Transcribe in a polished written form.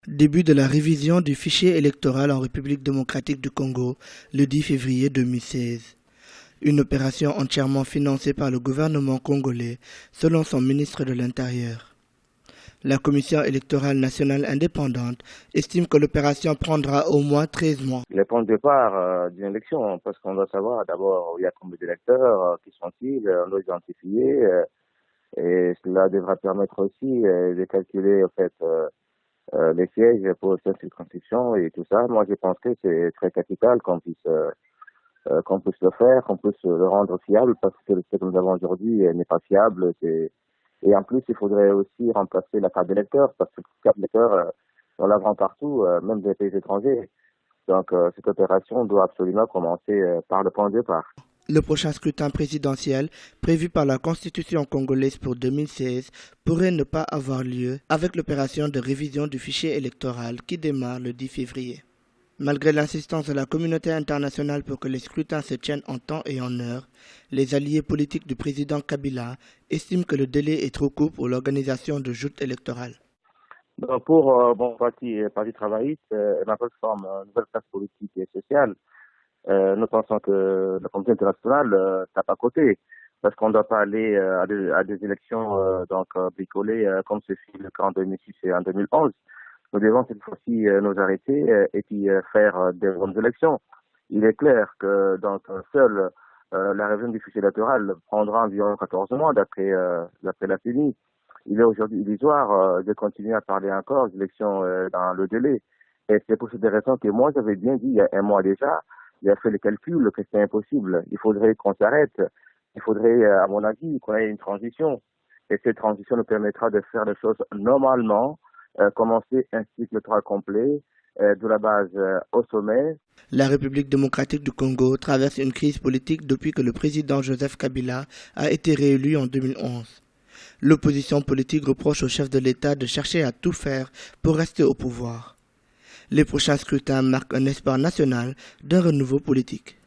Début de la révision du fichier électoral en République démocratique du Congo le 10 février 2016. Une opération entièrement financée par le gouvernement congolais, selon son ministre de l'Intérieur. La Commission électorale nationale indépendante estime que l'opération prendra au moins 13 mois. Les points de départ d'une élection, parce qu'on doit savoir d'abord il y a combien d'électeurs, qui sont-ils, on doit identifier, et cela devra permettre aussi de calculer en fait les sièges pour cette circonscription et tout ça. Moi, je pense que c'est très capital qu'on puisse le faire, qu'on puisse le rendre fiable, parce que ce que nous avons aujourd'hui n'est pas fiable. Et en plus, il faudrait aussi remplacer la carte d'électeur, parce que la carte d'électeur, on la vend partout, même des pays étrangers. Donc, cette opération doit absolument commencer par le point de départ. Le prochain scrutin présidentiel, prévu par la Constitution congolaise pour 2016, pourrait ne pas avoir lieu avec l'opération de révision du fichier électoral qui démarre le 10 février. Malgré l'insistance de la communauté internationale pour que les scrutins se tiennent en temps et en heure, les alliés politiques du président Kabila estiment que le délai est trop court pour l'organisation de joutes électorales. Donc pour mon parti travailliste, ma plateforme Nouvelle Classe Politique et Sociale, nous pensons que la communauté internationale tape à côté, parce qu'on ne doit pas aller à des élections bricolées comme ce fut le cas en 2006 et en 2011. Nous devons cette fois-ci nous arrêter et puis faire des bonnes élections. Il est clair que seule la révision du fichier électoral prendra environ 14 mois d'après la CENI. Il est aujourd'hui illusoire de continuer à parler encore d'élections dans le délai. Et c'est pour cette raison que moi j'avais bien dit il y a un mois déjà, j'ai fait le calcul que c'est impossible. Il faudrait qu'on s'arrête. Il faudrait, à mon avis, qu'on ait une transition. Et cette transition nous permettra de faire les choses normalement, commencer un cycle électoral complet, de la base au sommet. La République démocratique du Congo traverse une crise politique depuis que le président Joseph Kabila a été réélu en 2011. L'opposition politique reproche au chef de l'État de chercher à tout faire pour rester au pouvoir. Les prochains scrutins marquent un espoir national d'un renouveau politique.